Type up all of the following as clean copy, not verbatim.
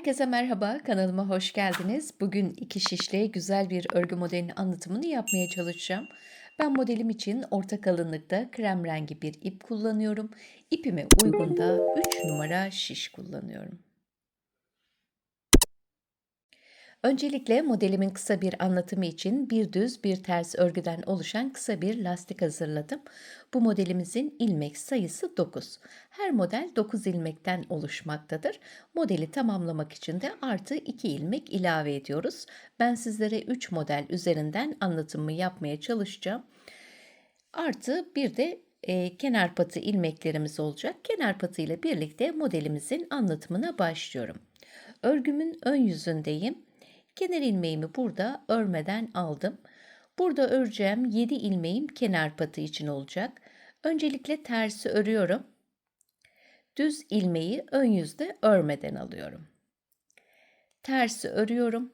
Herkese merhaba, kanalıma hoş geldiniz. Bugün iki şişle güzel bir örgü modelinin anlatımını yapmaya çalışacağım. Ben modelim için orta kalınlıkta krem rengi bir ip kullanıyorum. İpime uygun da 3 numara şiş kullanıyorum. Öncelikle modelimin kısa bir anlatımı için bir düz bir ters örgüden oluşan kısa bir lastik hazırladım. Bu modelimizin ilmek sayısı 9. Her model 9 ilmekten oluşmaktadır. Modeli tamamlamak için de artı 2 ilmek ilave ediyoruz. Ben sizlere 3 model üzerinden anlatımı yapmaya çalışacağım. Artı bir de kenar patı ilmeklerimiz olacak. Kenar patı ile birlikte modelimizin anlatımına başlıyorum. Örgümün ön yüzündeyim. Kenar ilmeğimi burada örmeden aldım. Burada öreceğim 7 ilmeğim kenar patı için olacak. Öncelikle tersi örüyorum. Düz ilmeği ön yüzde örmeden alıyorum. Tersi örüyorum.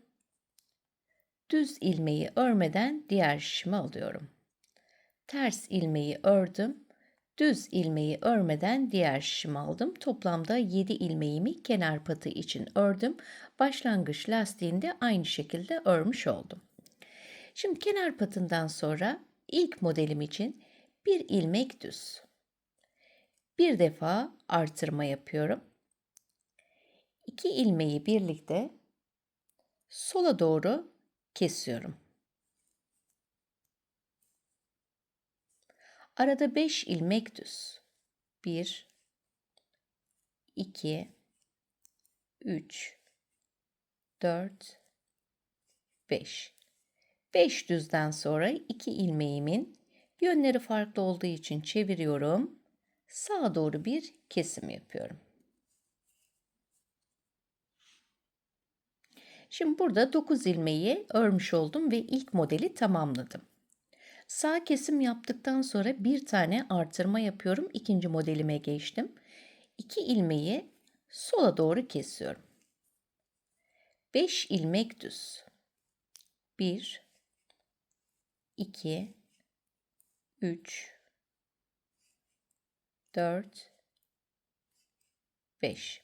Düz ilmeği örmeden diğer şişime alıyorum. Ters ilmeği ördüm. Düz ilmeği örmeden diğer şişimi aldım. Toplamda 7 ilmeğimi kenar patı için ördüm. Başlangıç lastiğini de aynı şekilde örmüş oldum. Şimdi kenar patından sonra ilk modelim için bir ilmek düz. Bir defa artırma yapıyorum. 2 ilmeği birlikte sola doğru kesiyorum. Arada 5 ilmek düz. 1, 2, 3, 4, 5. 5 düzden sonra 2 ilmeğimin yönleri farklı olduğu için çeviriyorum. Sağa doğru bir kesim yapıyorum. Şimdi burada 9 ilmeği örmüş oldum ve ilk modeli tamamladım. Sağ kesim yaptıktan sonra bir tane artırma yapıyorum. İkinci modelime geçtim. 2 ilmeği sola doğru kesiyorum. 5 ilmek düz. 1, 2, 3, 4, 5.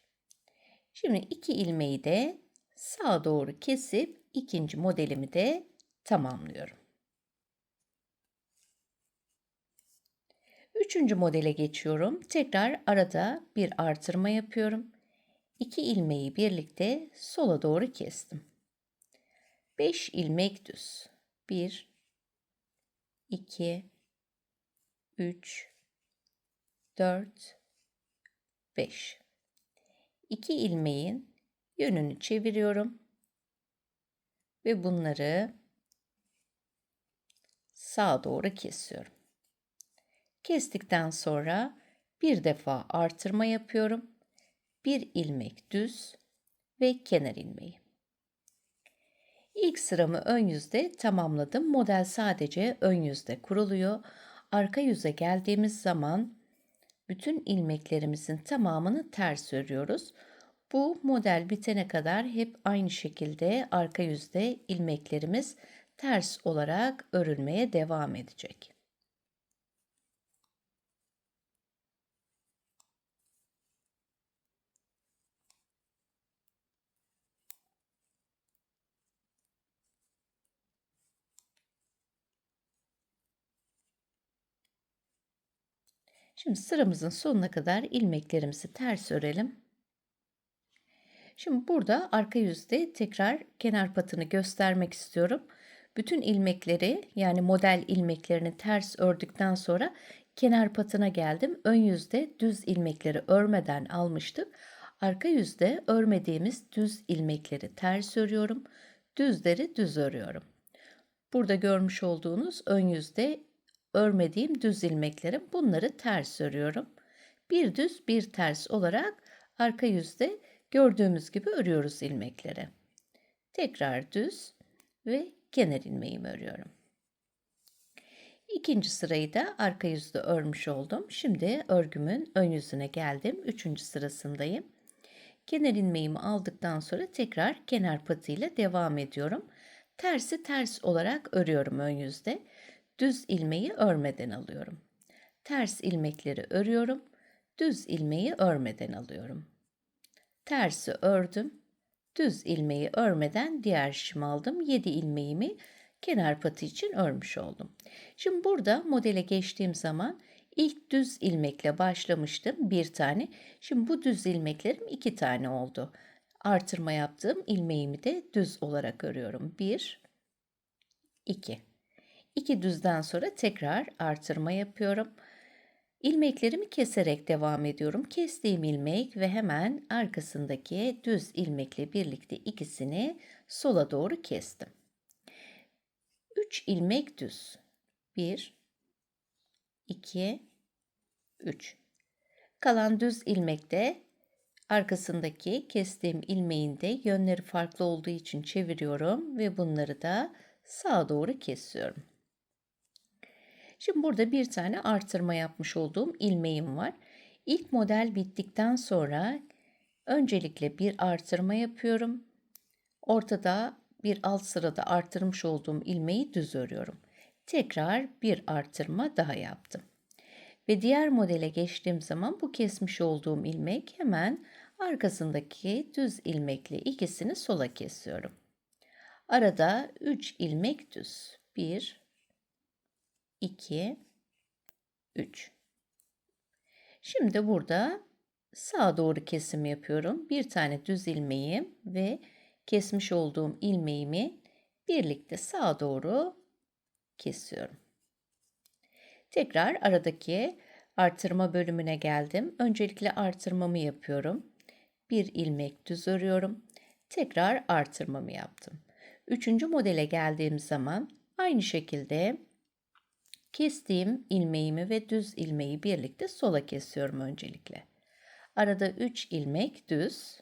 Şimdi 2 ilmeği de sağa doğru kesip ikinci modelimi de tamamlıyorum. Üçüncü modele geçiyorum. Tekrar arada bir artırma yapıyorum. 2 ilmeği birlikte sola doğru kestim. 5 ilmek düz. 1, 2, 3, 4, 5. 2 ilmeğin yönünü çeviriyorum ve bunları sağa doğru kesiyorum. Kestikten sonra bir defa artırma yapıyorum. Bir ilmek düz ve kenar ilmeği. İlk sıramı ön yüzde tamamladım. Model sadece ön yüzde kuruluyor. Arka yüze geldiğimiz zaman bütün ilmeklerimizin tamamını ters örüyoruz. Bu model bitene kadar hep aynı şekilde arka yüzde ilmeklerimiz ters olarak örülmeye devam edecek. Şimdi sıramızın sonuna kadar ilmeklerimizi ters örelim. Şimdi burada arka yüzde tekrar kenar patını göstermek istiyorum. Bütün ilmekleri yani model ilmeklerini ters ördükten sonra kenar patına geldim. Ön yüzde düz ilmekleri örmeden almıştık. Arka yüzde örmediğimiz düz ilmekleri ters örüyorum. Düzleri düz örüyorum. Burada görmüş olduğunuz ön yüzde örmediğim düz ilmeklerim. Bunları ters örüyorum. Bir düz bir ters olarak arka yüzde gördüğümüz gibi örüyoruz ilmekleri. Tekrar düz ve kenar ilmeğimi örüyorum. İkinci sırayı da arka yüzde örmüş oldum. Şimdi örgümün ön yüzüne geldim. Üçüncü sırasındayım. Kenar ilmeğimi aldıktan sonra tekrar kenar patıyla devam ediyorum. Tersi ters olarak örüyorum ön yüzde. Düz ilmeği örmeden alıyorum. Ters ilmekleri örüyorum. Düz ilmeği örmeden alıyorum. Tersi ördüm. düz ilmeği örmeden diğer şişimi aldım. 7 ilmeğimi kenar patı için örmüş oldum. Şimdi burada modele geçtiğim zaman ilk düz ilmekle başlamıştım, bir tane. Şimdi bu düz ilmeklerim 2 tane oldu. Artırma yaptığım ilmeğimi de düz olarak örüyorum. 1, 2. 2 düzden sonra tekrar artırma yapıyorum. İlmeklerimi keserek devam ediyorum. Kestiğim ilmek ve hemen arkasındaki düz ilmekle birlikte ikisini sola doğru kestim. 3 ilmek düz. 1, 2, 3. Kalan düz ilmekte arkasındaki kestiğim ilmeğin de yönleri farklı olduğu için çeviriyorum ve bunları da sağa doğru kesiyorum. Şimdi burada bir tane artırma yapmış olduğum ilmeğim var. İlk model bittikten sonra öncelikle bir artırma yapıyorum. Ortada bir alt sırada artırmış olduğum ilmeği düz örüyorum. Tekrar bir artırma daha yaptım. Ve diğer modele geçtiğim zaman bu kesmiş olduğum ilmek hemen arkasındaki düz ilmekle ikisini sola kesiyorum. Arada 3 ilmek düz. 1, 2, 3. Şimdi burada sağa doğru kesim yapıyorum. Bir tane düz ilmeğim ve kesmiş olduğum ilmeğimi birlikte sağa doğru kesiyorum. Tekrar aradaki artırma bölümüne geldim. Öncelikle artırmamı yapıyorum. Bir ilmek düz örüyorum. Tekrar artırmamı yaptım. Üçüncü modele geldiğim zaman aynı şekilde kestiğim ilmeğimi ve düz ilmeği birlikte sola kesiyorum öncelikle. Arada 3 ilmek düz.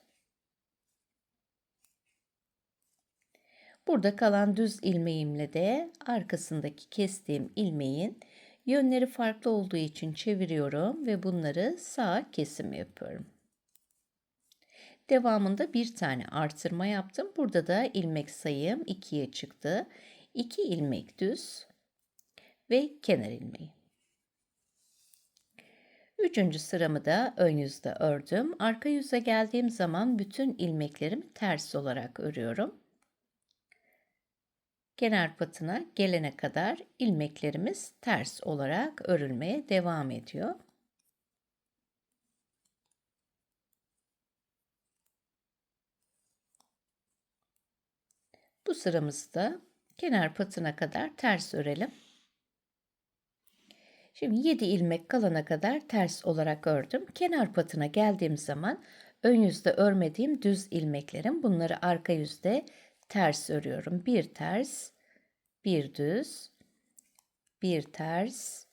Burada kalan düz ilmeğimle de arkasındaki kestiğim ilmeğin yönleri farklı olduğu için çeviriyorum ve bunları sağa kesim yapıyorum. Devamında bir tane artırma yaptım. Burada da ilmek sayım 2'ye çıktı. 2 ilmek düz ve kenar ilmeği. Üçüncü sıramı da ön yüzde ördüm. Arka yüze geldiğim zaman bütün ilmeklerimi ters olarak örüyorum. Kenar patına gelene kadar ilmeklerimiz ters olarak örülmeye devam ediyor. Bu sıramızda kenar patına kadar ters örelim. Şimdi 7 ilmek kalana kadar ters olarak ördüm. Kenar patına geldiğim zaman ön yüzde örmediğim düz ilmeklerim. Bunları arka yüzde ters örüyorum. Bir ters, bir düz, bir ters,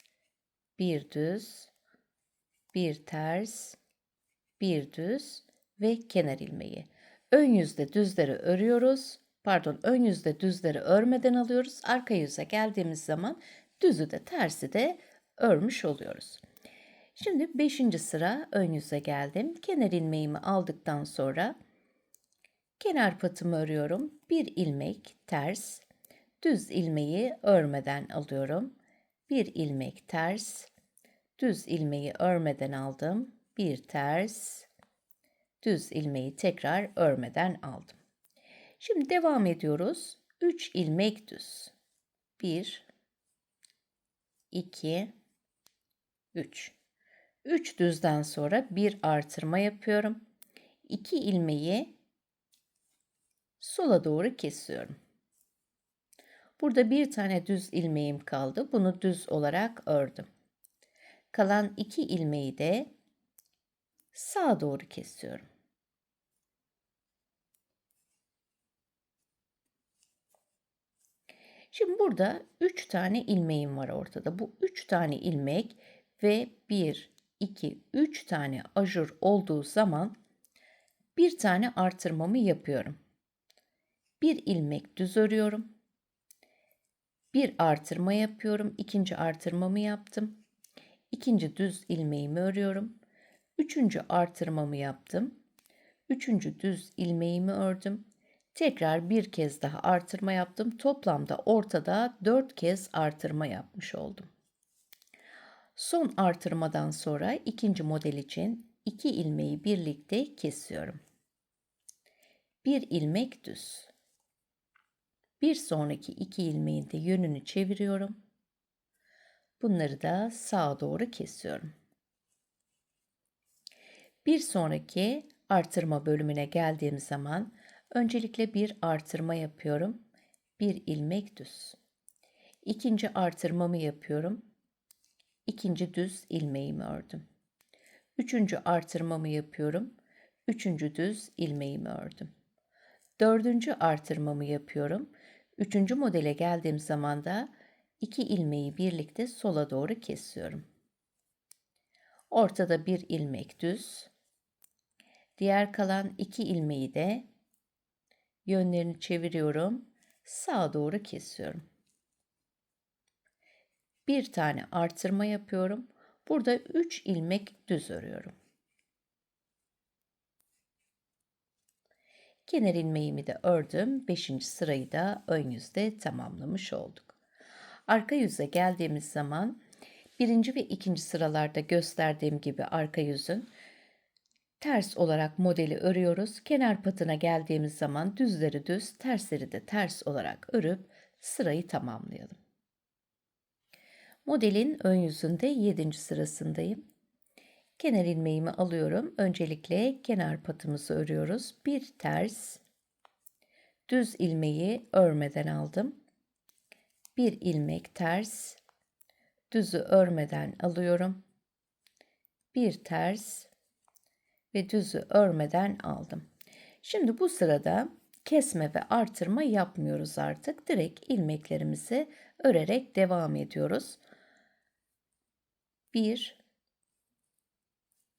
bir düz, bir ters, bir düz ve kenar ilmeği. Ön yüzde düzleri örüyoruz. Ön yüzde düzleri örmeden alıyoruz. Arka yüze geldiğimiz zaman düzü de tersi de örmüş oluyoruz. Şimdi 5. sıra ön yüze geldim. Kenar ilmeğimi aldıktan sonra kenar patımı örüyorum. Bir ilmek ters, düz ilmeği örmeden alıyorum. Bir ilmek ters, düz ilmeği örmeden aldım. Bir ters, düz ilmeği tekrar örmeden aldım. Şimdi devam ediyoruz. 3 ilmek düz. 1, 2, 3. 3 düzden sonra bir artırma yapıyorum. 2 ilmeği sola doğru kesiyorum. Burada bir tane düz ilmeğim kaldı. Bunu düz olarak ördüm. Kalan 2 ilmeği de sağa doğru kesiyorum. Şimdi burada 3 tane ilmeğim var ortada. Bu 3 tane ilmek ve 1, 2, 3 tane ajur olduğu zaman bir tane artırmamı yapıyorum. Bir ilmek düz örüyorum. Bir artırma yapıyorum. İkinci artırmamı yaptım. İkinci düz ilmeğimi örüyorum. Üçüncü artırmamı yaptım. Üçüncü düz ilmeğimi ördüm. Tekrar bir kez daha artırma yaptım. Toplamda ortada 4 kez artırma yapmış oldum. Son artırmadan sonra ikinci model için 2 ilmeği birlikte kesiyorum. bir ilmek düz. Bir sonraki 2 ilmeğin de yönünü çeviriyorum. Bunları da sağa doğru kesiyorum. Bir sonraki artırma bölümüne geldiğim zaman öncelikle bir artırma yapıyorum. Bir ilmek düz. İkinci artırmamı yapıyorum. İkinci düz ilmeğimi ördüm. Üçüncü artırmamı yapıyorum. Üçüncü düz ilmeğimi ördüm. Dördüncü artırmamı yapıyorum. Üçüncü modele geldiğim zaman da 2 ilmeği birlikte sola doğru kesiyorum. Ortada bir ilmek düz. Diğer kalan 2 ilmeği de yönlerini çeviriyorum. Sağa doğru kesiyorum. Bir tane artırma yapıyorum. Burada 3 ilmek düz örüyorum. Kenar ilmeğimi de ördüm. 5. sırayı da ön yüzde tamamlamış olduk. Arka yüze geldiğimiz zaman 1. ve 2. sıralarda gösterdiğim gibi arka yüzün ters olarak modeli örüyoruz. Kenar patına geldiğimiz zaman düzleri düz, tersleri de ters olarak örüp sırayı tamamlayalım. Modelin ön yüzünde 7. sırasındayım. Kenar ilmeğimi alıyorum. Öncelikle kenar patımızı örüyoruz. Bir ters, düz ilmeği örmeden aldım. Bir ilmek ters, düzü örmeden alıyorum. Bir ters ve düzü örmeden aldım. Şimdi bu sırada kesme ve artırma yapmıyoruz artık. Direkt ilmeklerimizi örerek devam ediyoruz. 1,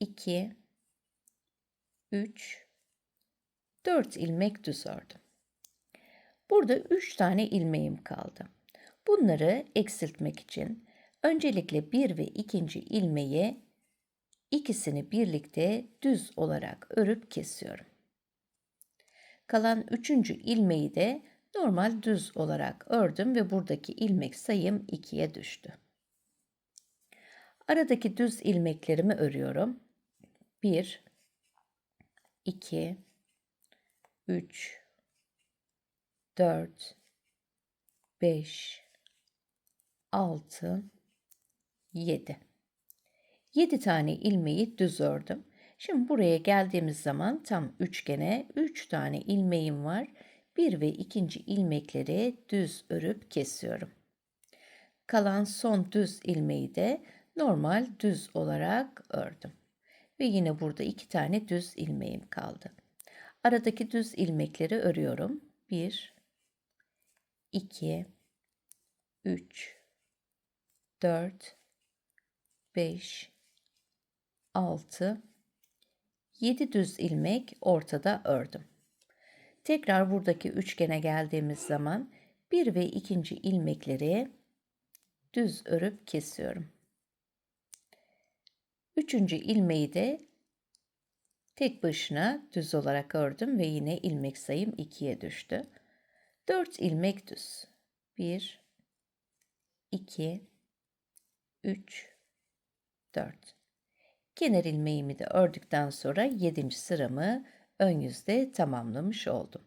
2, 3, 4 ilmek düz ördüm. Burada 3 tane ilmeğim kaldı. Bunları eksiltmek için öncelikle 1 ve 2. ilmeği ikisini birlikte düz olarak örüp kesiyorum. Kalan 3. ilmeği de normal düz olarak ördüm ve buradaki ilmek sayım 2'ye düştü. Aradaki düz ilmeklerimi örüyorum. 1, 2, 3, 4, 5, 6, 7. 7 tane ilmeği düz ördüm. Şimdi buraya geldiğimiz zaman tam üçgene 3 tane ilmeğim var. 1 ve 2. ilmekleri düz örüp kesiyorum. Kalan son düz ilmeği de normal düz olarak ördüm. Ve yine burada 2 tane düz ilmeğim kaldı. Aradaki düz ilmekleri örüyorum. 1, 2, 3, 4, 5, 6, 7 düz ilmek ortada ördüm. Tekrar buradaki üçgene geldiğimiz zaman 1 ve 2. ilmekleri düz örüp kesiyorum. 3. ilmeği de tek başına düz olarak ördüm ve yine ilmek sayım 2'ye düştü. 4 ilmek düz. 1, 2, 3, 4. Kenar ilmeğimi de ördükten sonra 7. sıramı ön yüzde tamamlamış oldum.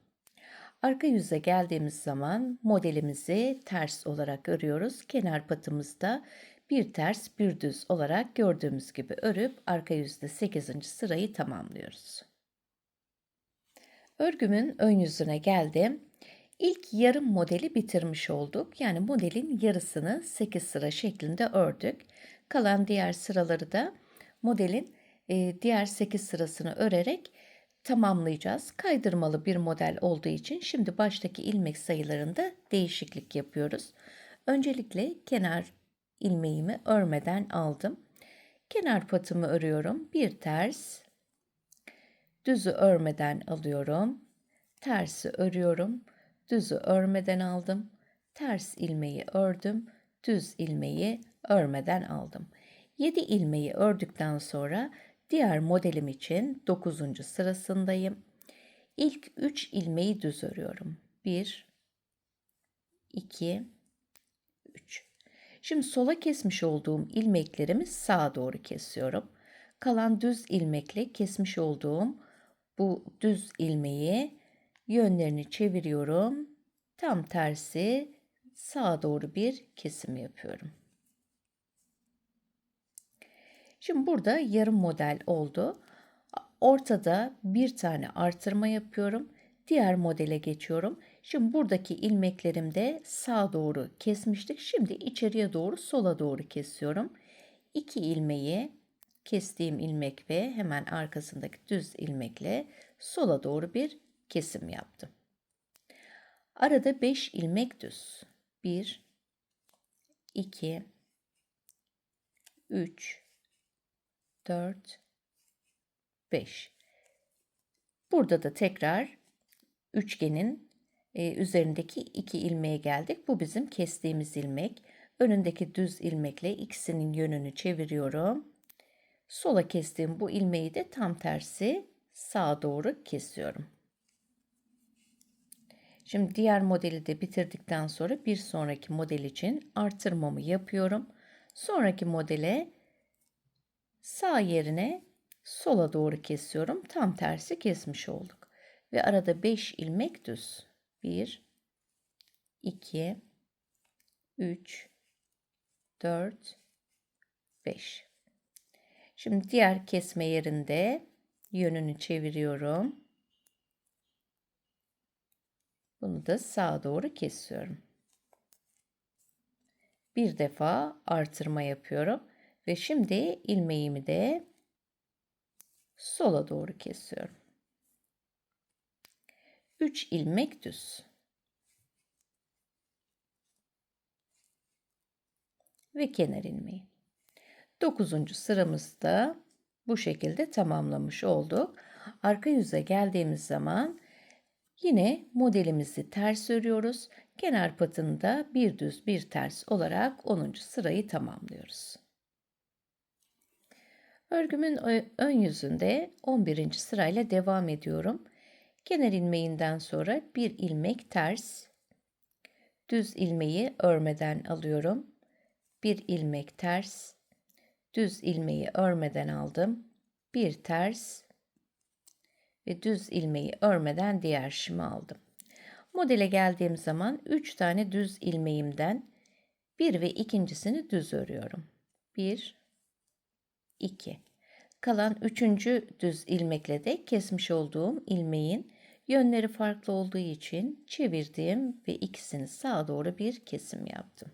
Arka yüze geldiğimiz zaman modelimizi ters olarak örüyoruz. Kenar patımızda bir ters bir düz olarak gördüğümüz gibi örüp arka yüzde 8. sırayı tamamlıyoruz. Örgümün ön yüzüne geldim. İlk yarım modeli bitirmiş olduk. Yani modelin yarısını 8 sıra şeklinde ördük. Kalan diğer sıraları da modelin diğer 8 sırasını örerek tamamlayacağız. Kaydırmalı bir model olduğu için şimdi baştaki ilmek sayılarında değişiklik yapıyoruz. Öncelikle kenar ilmeğimi örmeden aldım. Kenar patımı örüyorum. Bir ters, düzü örmeden alıyorum. Tersi örüyorum. Düzü örmeden aldım. Ters ilmeği ördüm. Düz ilmeği örmeden aldım. 7 ilmeği ördükten sonra diğer modelim için 9. sırasındayım. İlk 3 ilmeği düz örüyorum. 1, 2, 3. Şimdi sola kesmiş olduğum ilmeklerimi sağa doğru kesiyorum. Kalan düz ilmekle kesmiş olduğum bu düz ilmeği Yönlerini çeviriyorum. Tam tersi sağa doğru bir kesim yapıyorum. Şimdi burada yarım model oldu. Ortada bir tane artırma yapıyorum. Diğer modele geçiyorum. Şimdi buradaki ilmeklerimde sağa doğru kesmiştik. Şimdi içeriye doğru sola doğru kesiyorum. 2 ilmeği kestiğim ilmek ve hemen arkasındaki düz ilmekle sola doğru bir kesim yaptım. Arada 5 ilmek düz. 1, 2, 3, 4, 5. Burada da tekrar üçgenin üzerindeki 2 ilmeğe geldik. Bu bizim kestiğimiz ilmek. Önündeki düz ilmekle ikisinin yönünü çeviriyorum. Sola kestiğim bu ilmeği de tam tersi sağa doğru kesiyorum. Şimdi diğer modeli de bitirdikten sonra bir sonraki model için artırmamı yapıyorum. Sonraki modele sağ yerine sola doğru kesiyorum. Tam tersi kesmiş olduk. Ve arada 5 ilmek düz. 1, 2, 3, 4, 5. Şimdi diğer kesme yerinde yönünü çeviriyorum. Bunu da sağa doğru kesiyorum. Bir defa artırma yapıyorum ve şimdi ilmeğimi de sola doğru kesiyorum. 3 ilmek düz. Ve kenar ilmeği. 9. sıramızda bu şekilde tamamlamış olduk. Arka yüze geldiğimiz zaman yine modelimizi ters örüyoruz. Kenar patında bir düz bir ters olarak 10. sırayı tamamlıyoruz. Örgümün ön yüzünde 11. sırayla devam ediyorum. Kenar ilmeğinden sonra bir ilmek ters, düz ilmeği örmeden alıyorum. Bir ilmek ters, düz ilmeği örmeden aldım. Bir ters ve düz ilmeği örmeden diğer şimi aldım. Modele geldiğim zaman 3 tane düz ilmeğimden bir ve ikincisini düz örüyorum. 1, 2. Kalan 3. düz ilmekle de kesmiş olduğum ilmeğin yönleri farklı olduğu için çevirdim ve ikisini sağa doğru bir kesim yaptım.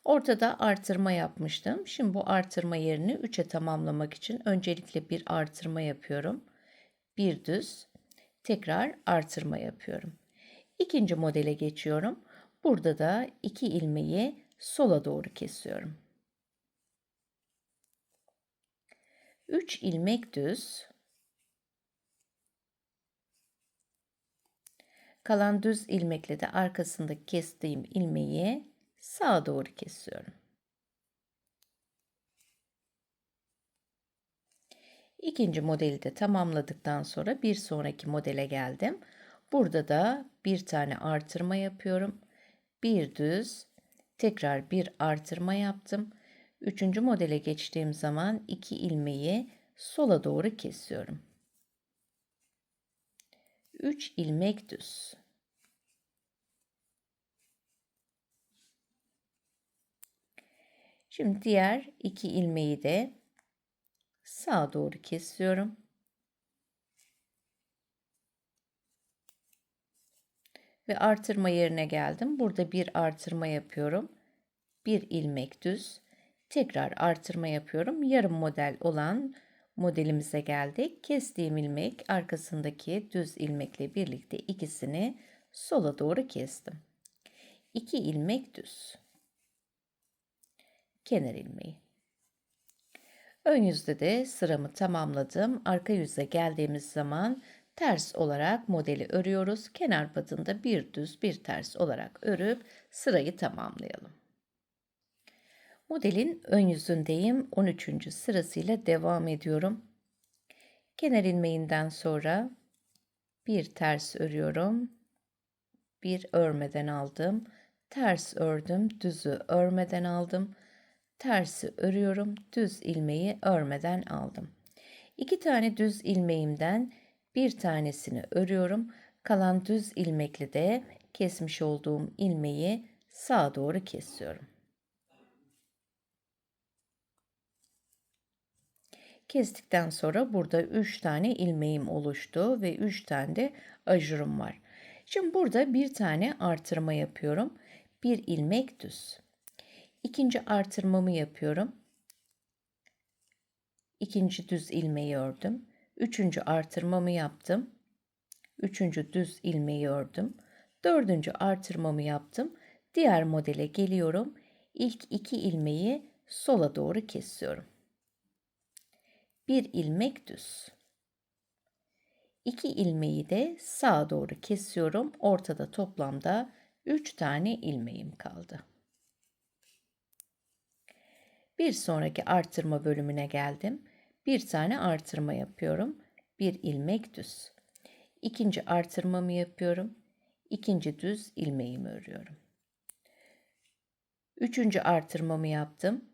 Ortada artırma yapmıştım. Şimdi bu artırma yerini 3'e tamamlamak için öncelikle bir artırma yapıyorum. Bir düz, tekrar artırma yapıyorum. İkinci modele geçiyorum. Burada da 2 ilmeği sola doğru kesiyorum. 3 ilmek düz. Kalan düz ilmekle de arkasındaki kestiğim ilmeği sağa doğru kesiyorum. İkinci modeli de tamamladıktan sonra bir sonraki modele geldim. Burada da bir tane artırma yapıyorum. Bir düz, tekrar bir artırma yaptım. Üçüncü modele geçtiğim zaman 2 ilmeği sola doğru kesiyorum. 3 ilmek düz. Şimdi diğer 2 ilmeği de sağa doğru kesiyorum. Ve artırma yerine geldim. Burada bir artırma yapıyorum. Bir ilmek düz. Tekrar artırma yapıyorum. Yarım model olan modelimize geldik. Kestiğim ilmek arkasındaki düz ilmekle birlikte ikisini sola doğru kestim. 2 ilmek düz. Kenar ilmeği. Ön yüzde de sıramı tamamladım. Arka yüze geldiğimiz zaman ters olarak modeli örüyoruz. Kenar patında bir düz bir ters olarak örüp sırayı tamamlayalım. Modelin ön yüzündeyim. 13. sırasıyla devam ediyorum. Kenar ilmeğinden sonra bir ters örüyorum. Bir örmeden aldım. Ters ördüm. Düzü örmeden aldım. Tersi örüyorum. Düz ilmeği örmeden aldım. 2 tane düz ilmeğimden Bir tanesini örüyorum. Kalan düz ilmekle de kesmiş olduğum ilmeği sağa doğru kesiyorum. Kestikten sonra burada 3 tane ilmeğim oluştu ve 3 tane de ajurum var. Şimdi burada bir tane artırma yapıyorum. Bir ilmek düz. İkinci artırmamı yapıyorum. İkinci düz ilmeği ördüm. Üçüncü artırmamı yaptım. Üçüncü düz ilmeği ördüm. Dördüncü artırmamı yaptım. Diğer modele geliyorum. İlk 2 ilmeği sola doğru kesiyorum. Bir ilmek düz. 2 ilmeği de sağa doğru kesiyorum. Ortada toplamda 3 tane ilmeğim kaldı. Bir sonraki artırma bölümüne geldim. Bir tane artırma yapıyorum. Bir ilmek düz. İkinci artırmamı yapıyorum. İkinci düz ilmeğimi örüyorum. Üçüncü artırmamı yaptım.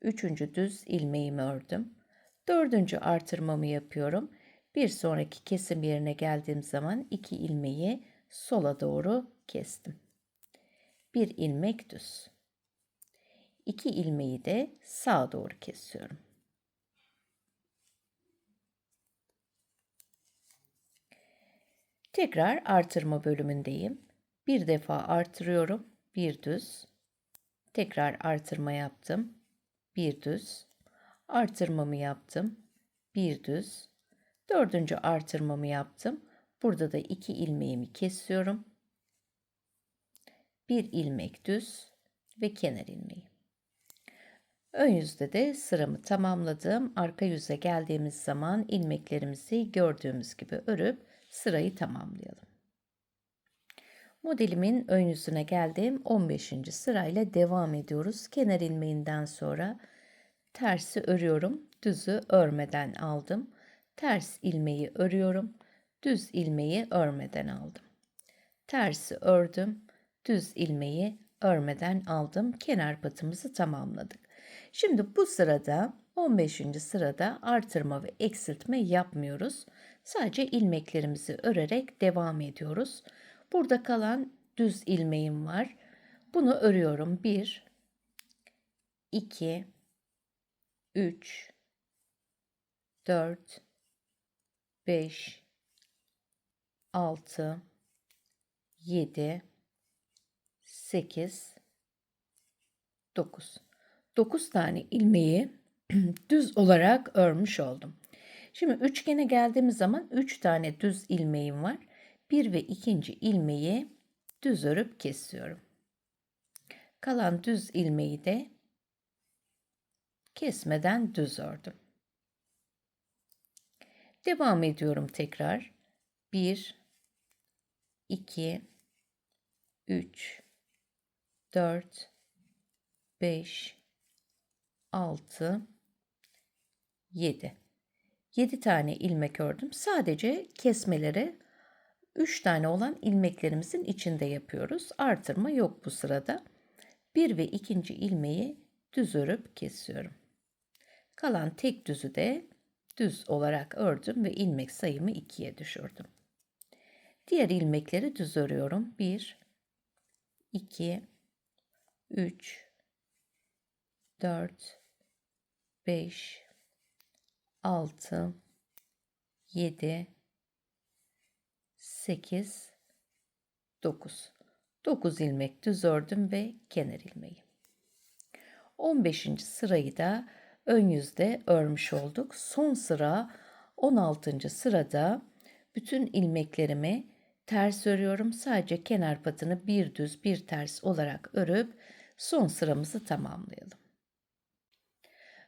Üçüncü düz ilmeğimi ördüm. Dördüncü artırmamı yapıyorum. Bir sonraki kesim yerine geldiğim zaman 2 ilmeği sola doğru kestim. Bir ilmek düz. 2 ilmeği de sağa doğru kesiyorum. Tekrar artırma bölümündeyim. Bir defa artırıyorum. Bir düz. Tekrar artırma yaptım. Bir düz. Artırmamı yaptım. Bir düz. Dördüncü artırmamı yaptım. Burada da 2 ilmeğimi kesiyorum. Bir ilmek düz ve kenar ilmeği. Ön yüzde de sıramı tamamladım. Arka yüze geldiğimiz zaman ilmeklerimizi gördüğümüz gibi örüp sırayı tamamlayalım. Modelimin ön yüzüne geldim. 15. sırayla devam ediyoruz. Kenar ilmeğinden sonra tersi örüyorum. Düzü örmeden aldım. Ters ilmeği örüyorum. Düz ilmeği örmeden aldım. Tersi ördüm. Düz ilmeği örmeden aldım. Kenar patımızı tamamladık. Şimdi bu sırada 15. sırada artırma ve eksiltme yapmıyoruz. Sadece ilmeklerimizi örerek devam ediyoruz. Burada kalan düz ilmeğim var. Bunu örüyorum. 1, 2, 3, 4, 5, 6, 7, 8, 9. 9 tane ilmeği düz olarak örmüş oldum. Şimdi üçgene geldiğimiz zaman 3 tane düz ilmeğim var. Bir ve ikinci ilmeği düz örüp kesiyorum. Kalan düz ilmeği de kesmeden düz ördüm. Devam ediyorum tekrar. 1, 2, 3, 4, 5, 6, 7. 7 tane ilmek ördüm. Sadece kesmeleri 3 tane olan ilmeklerimizin içinde yapıyoruz. Artırma yok bu sırada. 1 ve ikinci ilmeği düz örüp kesiyorum. Kalan tek düzü de düz olarak ördüm ve ilmek sayımı 2'ye düşürdüm. Diğer ilmekleri düz örüyorum. 1, 2, 3, 4, 5, 6, 7, 8, 9. 9 ilmek düz ördüm ve kenar ilmeği. 15. sırayı da ön yüzde örmüş olduk. Son sıra 16. sırada bütün ilmeklerimi ters örüyorum. Sadece kenar patını bir düz bir ters olarak örüp son sıramızı tamamlayalım.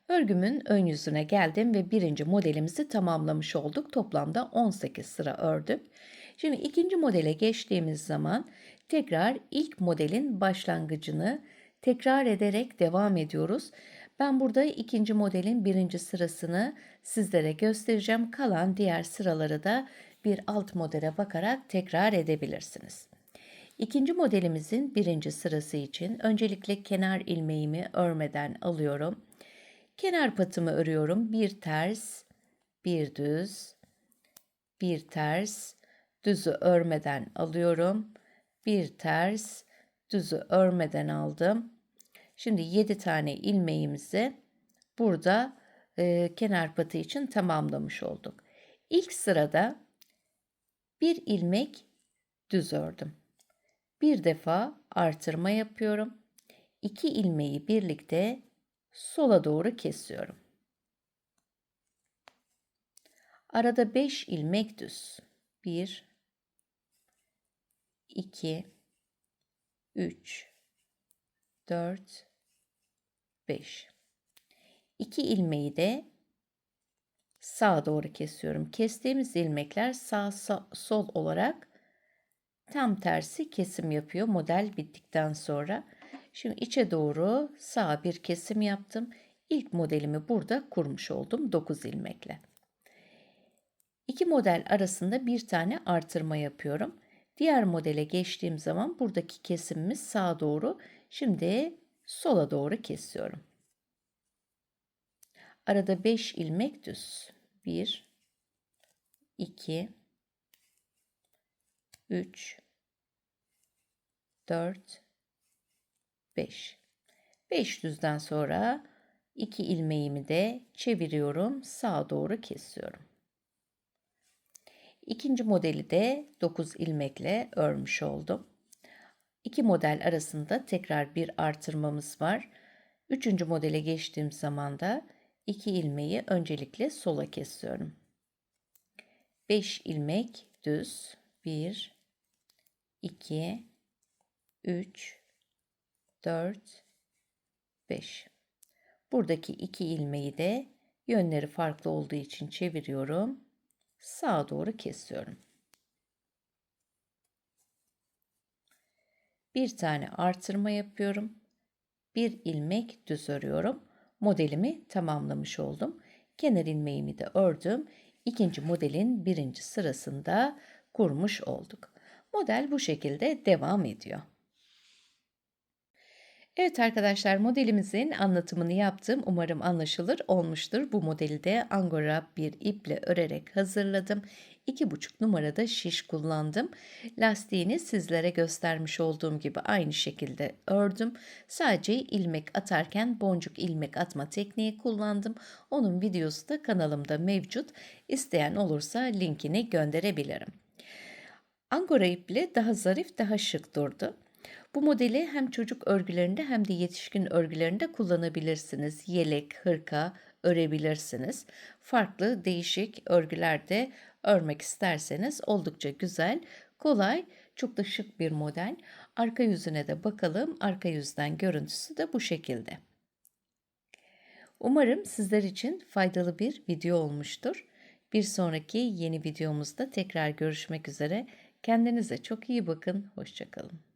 Örgümün ön yüzüne geldim ve birinci modelimizi tamamlamış olduk. Toplamda 18 sıra ördük. Şimdi ikinci modele geçtiğimiz zaman tekrar ilk modelin başlangıcını tekrar ederek devam ediyoruz. Ben burada ikinci modelin birinci sırasını sizlere göstereceğim. Kalan diğer sıraları da bir alt modele bakarak tekrar edebilirsiniz. İkinci modelimizin birinci sırası için öncelikle kenar ilmeğimi örmeden alıyorum. Kenar patımı örüyorum. Bir ters, bir düz, bir ters, düzü örmeden alıyorum. Bir ters, düzü örmeden aldım. Şimdi 7 tane ilmeğimizi burada kenar patı için tamamlamış olduk. İlk sırada bir ilmek düz ördüm. Bir defa artırma yapıyorum. 2 ilmeği birlikte sola doğru kesiyorum. Arada 5 ilmek düz. 1, 2, 3, 4, 5. 2 ilmeği de sağa doğru kesiyorum. Kestiğimiz ilmekler sol olarak tam tersi kesim yapıyor model bittikten sonra. Şimdi içe doğru sağa bir kesim yaptım. İlk modelimi burada kurmuş oldum 9 ilmekle. İki model arasında bir tane artırma yapıyorum. Diğer modele geçtiğim zaman buradaki kesimimiz sağa doğru. Şimdi sola doğru kesiyorum. Arada 5 ilmek düz. 1, 2, 3, 4, 5. 5 düzden sonra 2 ilmeğimi de çeviriyorum. Sağa doğru kesiyorum. İkinci modeli de 9 ilmekle örmüş oldum. İki model arasında tekrar bir artırmamız var. Üçüncü modele geçtiğim zaman da 2 ilmeği öncelikle sola kesiyorum. 5 ilmek düz. 1, 2, 3, 4, 5. Buradaki 2 ilmeği de yönleri farklı olduğu için çeviriyorum. Sağa doğru kesiyorum. Bir tane artırma yapıyorum. Bir ilmek düz örüyorum. Modelimi tamamlamış oldum. Kenar ilmeğimi de ördüm. İkinci modelin birinci sırasında kurmuş olduk. Model bu şekilde devam ediyor. Evet arkadaşlar, modelimizin anlatımını yaptım. Umarım anlaşılır olmuştur. Bu modeli de angora bir iple örerek hazırladım. 2,5 numarada şiş kullandım. Lastiğini sizlere göstermiş olduğum gibi aynı şekilde ördüm. Sadece ilmek atarken boncuk ilmek atma tekniği kullandım. Onun videosu da kanalımda mevcut. İsteyen olursa linkini gönderebilirim. Angora iple daha zarif, daha şık durdu. Bu modeli hem çocuk örgülerinde hem de yetişkin örgülerinde kullanabilirsiniz. Yelek, hırka örebilirsiniz. Farklı değişik örgülerde örmek isterseniz oldukça güzel, kolay, çok da şık bir model. Arka yüzüne de bakalım. Arka yüzden görüntüsü de bu şekilde. Umarım sizler için faydalı bir video olmuştur. Bir sonraki yeni videomuzda tekrar görüşmek üzere. Kendinize çok iyi bakın. Hoşça kalın.